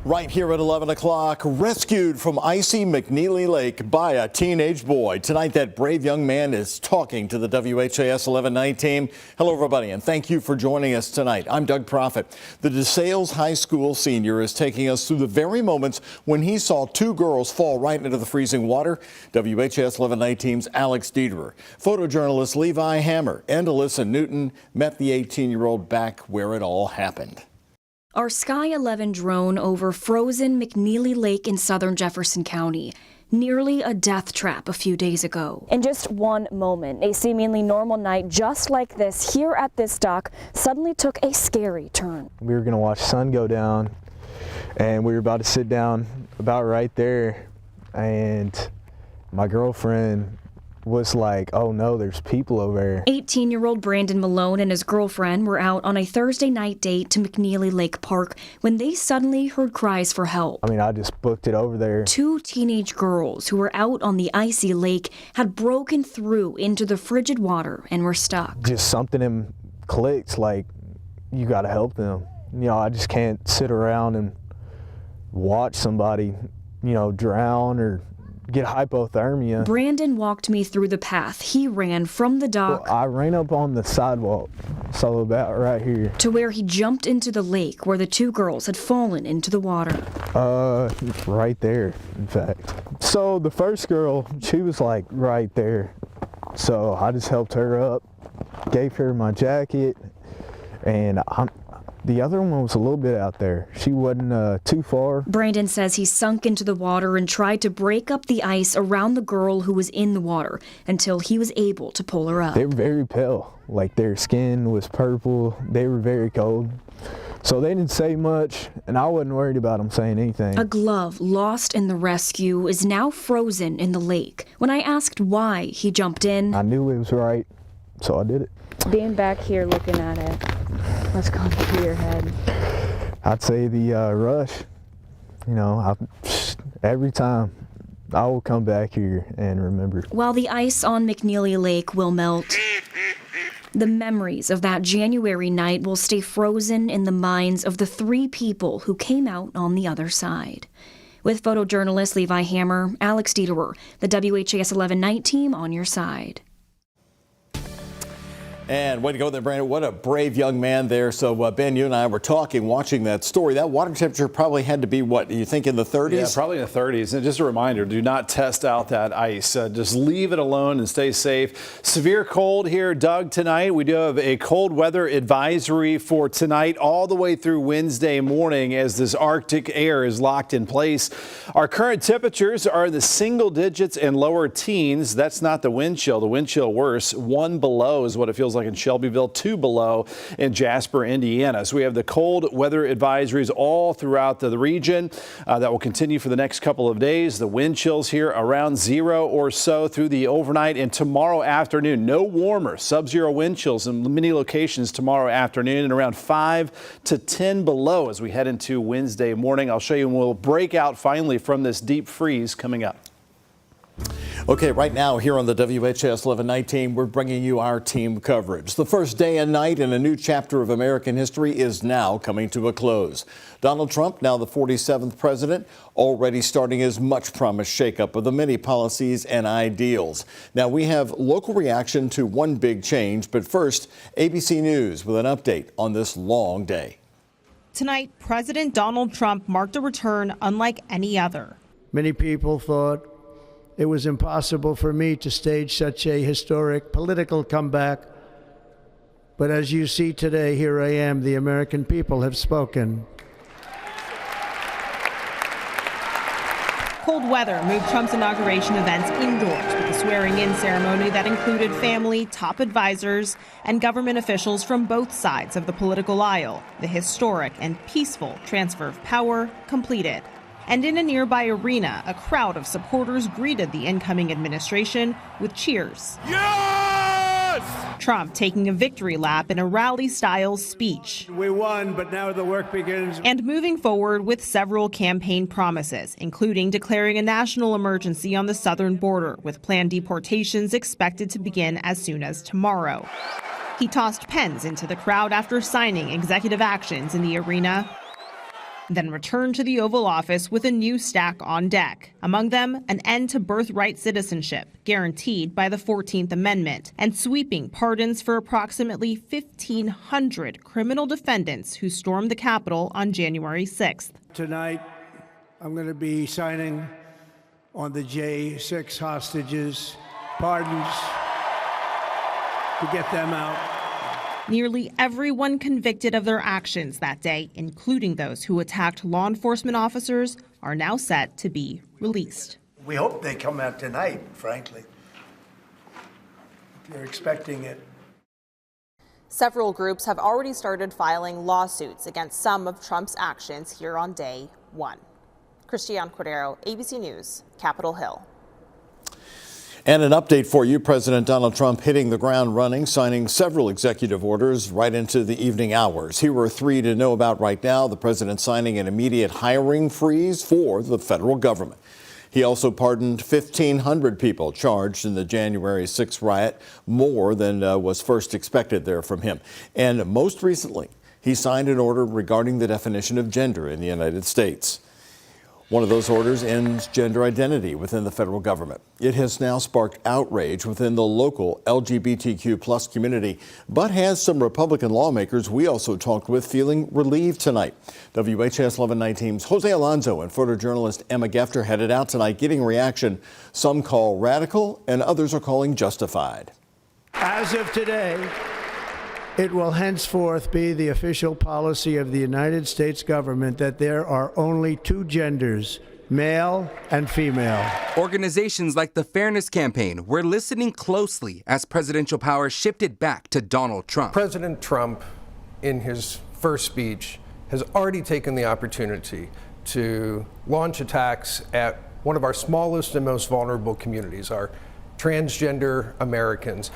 Right here at 11 o'clock, rescued from icy McNeely Lake by a teenage boy. Tonight, that brave young man is talking to the WHAS11 night team. Hello, everybody, and thank you for joining us tonight. I'm Doug Proffitt. The DeSales High School senior is taking us through the very moments when he saw two girls fall right into the freezing water. WHAS11 night team's Alex Dederer, photojournalist Levi Hammer, and Alyssa Newton met the 18-year-old back where it all happened. Our Sky 11 drone over frozen McNeely Lake in southern Jefferson County. Nearly a death trap a few days ago. In just one moment, a seemingly normal night just like this here at this dock suddenly took a scary turn. We were going to watch the sun go down, and we were about to sit down about right there, and my girlfriend was like, oh no, there's people over there. 18-year-old Brandon Malone and his girlfriend were out on a Thursday night date to McNeely Lake Park when they suddenly heard cries for help. I mean, I just booked it over there. Two teenage girls who were out on the icy lake had broken through into the frigid water and were stuck. Just something in them clicked, like, you gotta help them. You know, I just can't sit around and watch somebody, you know, drown or get hypothermia. Brandon walked me through the path he ran from the dock. Well, I ran up on the sidewalk, so about right here, to where he jumped into the lake where the two girls had fallen into the water. Right there, in fact. So the first girl, she was like right there. So I just helped her up, gave her my jacket, and the other one was a little bit out there. She wasn't too far. Brandon says he sunk into the water and tried to break up the ice around the girl who was in the water until he was able to pull her up. They were very pale, like their skin was purple. They were very cold. So they didn't say much, and I wasn't worried about them saying anything. A glove lost in the rescue is now frozen in the lake. When I asked why he jumped in, I knew it was right, so I did it. Being back here looking at it, what's going through your head? I'd say the rush. You know, every time I will come back here and remember. While the ice on McNeely Lake will melt, the memories of that January night will stay frozen in the minds of the three people who came out on the other side. With photojournalist Levi Hammer, Alex Dederer, the WHAS 11 night team on your side. And way to go there, Brandon. What a brave young man there. So, Ben, you and I were talking, watching that story. That water temperature probably had to be, what, you think in the 30s? Yeah, probably in the 30s. And just a reminder, do not test out that ice. Just leave it alone and stay safe. Severe cold here, Doug, tonight. We do have a cold weather advisory for tonight all the way through Wednesday morning as this Arctic air is locked in place. Our current temperatures are in the single digits and lower teens. That's not the wind chill. The wind chill worse. 1 below is what it feels like in Shelbyville, 2 below in Jasper, Indiana. So we have the cold weather advisories all throughout the region that will continue for the next couple of days. The wind chills here around 0 or so through the overnight and tomorrow afternoon. No warmer, sub-zero wind chills in many locations tomorrow afternoon and around 5 to 10 below as we head into Wednesday morning. I'll show you when we'll break out finally from this deep freeze coming up. Okay, right now here on the WHAS 11 night team, we're bringing you our team coverage. The first day and night in a new chapter of American history is now coming to a close. Donald Trump, now the 47th president, already starting his much promised shakeup of the many policies and ideals. Now we have local reaction to one big change, but first, ABC News with an update on this long day. Tonight, President Donald Trump marked a return unlike any other. Many people thought it was impossible for me to stage such a historic political comeback. But as you see today, here I am. The American people have spoken. Cold weather moved Trump's inauguration events indoors with a swearing-in ceremony that included family, top advisors, and government officials from both sides of the political aisle. The historic and peaceful transfer of power completed. And in a nearby arena, a crowd of supporters greeted the incoming administration with cheers. Yes! Trump taking a victory lap in a rally-style speech. We won, but now the work begins. And moving forward with several campaign promises, including declaring a national emergency on the southern border, with planned deportations expected to begin as soon as tomorrow. He tossed pens into the crowd after signing executive actions in the arena. then returned to the Oval Office with a new stack on deck. Among them, an end to birthright citizenship, guaranteed by the 14th Amendment, and sweeping pardons for approximately 1,500 criminal defendants who stormed the Capitol on January 6th. Tonight, I'm going to be signing on the J6 hostages, pardons to get them out. Nearly everyone convicted of their actions that day, including those who attacked law enforcement officers, are now set to be released. We hope they come out tonight, frankly. They're expecting it. Several groups have already started filing lawsuits against some of Trump's actions here on day one. Christiane Cordero, ABC News, Capitol Hill. And an update for you, President Donald Trump hitting the ground running, signing several executive orders right into the evening hours. Here are three to know about right now. The president signing an immediate hiring freeze for the federal government. He also pardoned 1,500 people charged in the January 6th riot, more than was first expected there from him. And most recently, he signed an order regarding the definition of gender in the United States. One of those orders ends gender identity within the federal government. It has now sparked outrage within the local LGBTQ+ community, but has some Republican lawmakers we also talked with feeling relieved tonight. WHAS 11 Jose Alonso and photojournalist Emma Gefter headed out tonight getting reaction some call radical and others are calling justified. As of today, it will henceforth be the official policy of the United States government that there are only two genders, male and female. Organizations like the Fairness Campaign were listening closely as presidential power shifted back to Donald Trump. President Trump, in his first speech, has already taken the opportunity to launch attacks at one of our smallest and most vulnerable communities, our transgender Americans.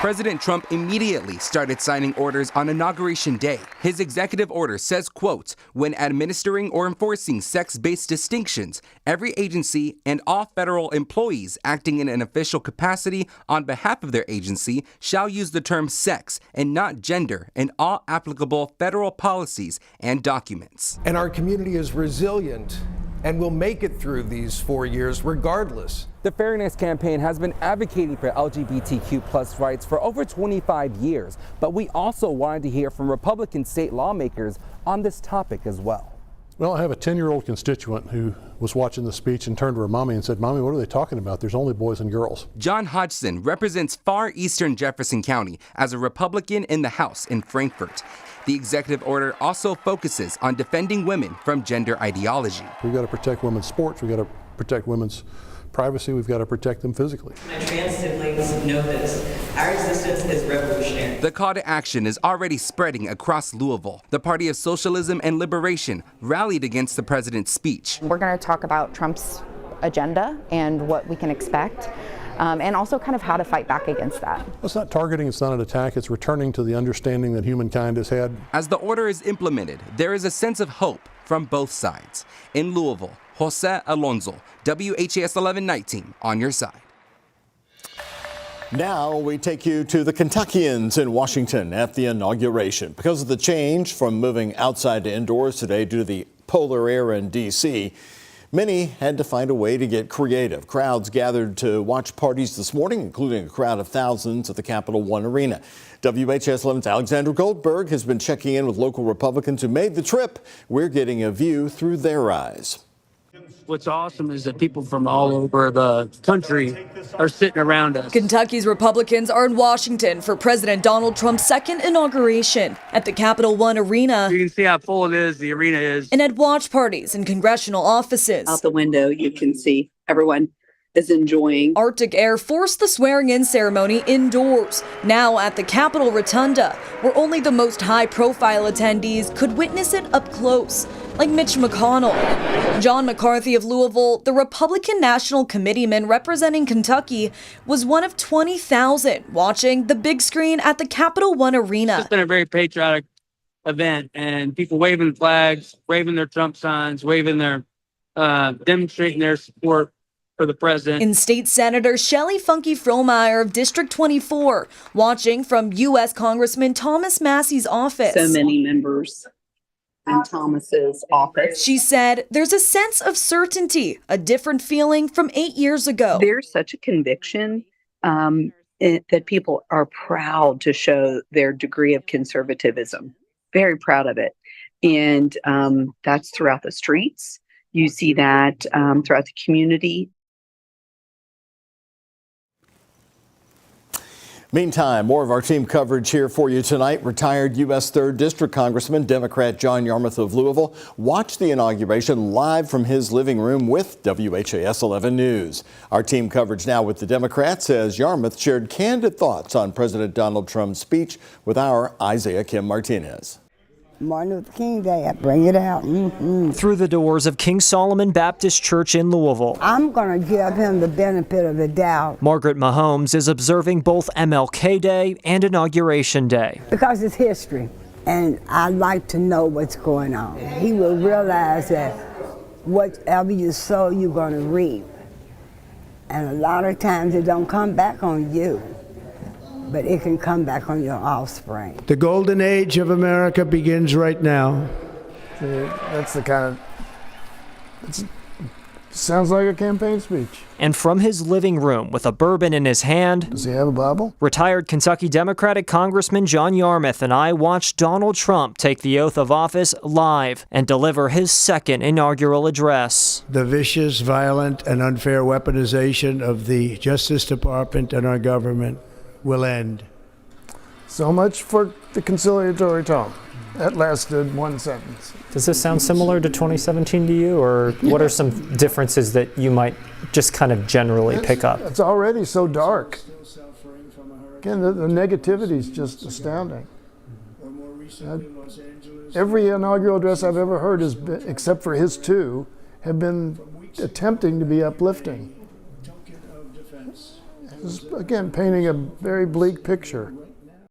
President Trump immediately started signing orders on Inauguration Day. His executive order says, quote, when administering or enforcing sex-based distinctions, every agency and all federal employees acting in an official capacity on behalf of their agency shall use the term sex and not gender in all applicable federal policies and documents. And our community is resilient and will make it through these 4 years regardless. The Fairness Campaign has been advocating for LGBTQ+ rights for over 25 years, but we also wanted to hear from Republican state lawmakers on this topic as well. Well, I have a 10-year-old constituent who was watching the speech and turned to her mommy and said, Mommy, what are they talking about? There's only boys and girls. John Hodgson represents far eastern Jefferson County as a Republican in the House in Frankfort. The executive order also focuses on defending women from gender ideology. We've got to protect women's sports. We've got to protect women's privacy. We've got to protect them physically. My trans siblings know this. Our existence is revolutionary. The call to action is already spreading across Louisville. The Party of Socialism and Liberation rallied against the president's speech. We're going to talk about Trump's agenda and what we can expect. And also kind of how to fight back against that. It's not targeting, it's not an attack, it's returning to the understanding that humankind has had. As the order is implemented, there is a sense of hope from both sides. In Louisville, Jose Alonso, WHAS 1119 on your side. Now we take you to the Kentuckians in Washington at the inauguration. Because of the change from moving outside to indoors today due to the polar air in D.C., many had to find a way to get creative. Crowds gathered to watch parties this morning, including a crowd of thousands at the Capital One Arena. WHAS 11's Alexander Goldberg has been checking in with local Republicans who made the trip. We're getting a view through their eyes. What's awesome is that people from all over the country are sitting around us. Kentucky's Republicans are in Washington for President Donald Trump's second inauguration at the Capital One Arena. You can see how full it is, the arena is. And at watch parties in congressional offices. Out the window, you can see everyone is enjoying. Arctic Air forced the swearing-in ceremony indoors, now at the Capitol Rotunda, where only the most high-profile attendees could witness it up close, like Mitch McConnell. John McCarthy of Louisville, the Republican National Committeeman representing Kentucky, was one of 20,000 watching the big screen at the Capital One Arena. It's been a very patriotic event, and people waving flags, waving their Trump signs, waving their, demonstrating their support for the president. In-state Senator Shelley Funky Frohmeyer of District 24, watching from U.S. Congressman Thomas Massey's office. So many members in Thomas's office. She said there's a sense of certainty, a different feeling from 8 years ago. There's such a conviction that people are proud to show their degree of conservatism, very proud of it. And that's throughout the streets. You see that throughout the community. Meantime, more of our team coverage here for you tonight. Retired U.S. 3rd District Congressman, Democrat John Yarmuth of Louisville, watched the inauguration live from his living room with WHAS 11 News. Our team coverage now with the Democrats as Yarmuth shared candid thoughts on President Donald Trump's speech with our Isaiah Kim Martinez. Martin Luther King Day, bring it out. Through the doors of King Solomon Baptist Church in Louisville. I'm going to give him the benefit of the doubt. Margaret Mahomes is observing both MLK Day and Inauguration Day. Because it's history, and I'd like to know what's going on. He will realize that whatever you sow, you're going to reap. And a lot of times it don't come back on you, but it can come back on your offspring. The golden age of America begins right now. That's the kind of, sounds like a campaign speech. And from his living room with a bourbon in his hand, does he have a Bible? Retired Kentucky Democratic Congressman John Yarmuth and I watched Donald Trump take the oath of office live and deliver his second inaugural address. The vicious, violent, and unfair weaponization of the Justice Department and our government will end. So much for the conciliatory tone. That lasted one sentence. Does this sound similar to 2017 to you, or what are some differences that you might just kind of generally pick up? It's already so dark. Again, the negativity is just astounding. Every inaugural address I've ever heard, except for his two, have been attempting to be uplifting. This is, again, painting a very bleak picture.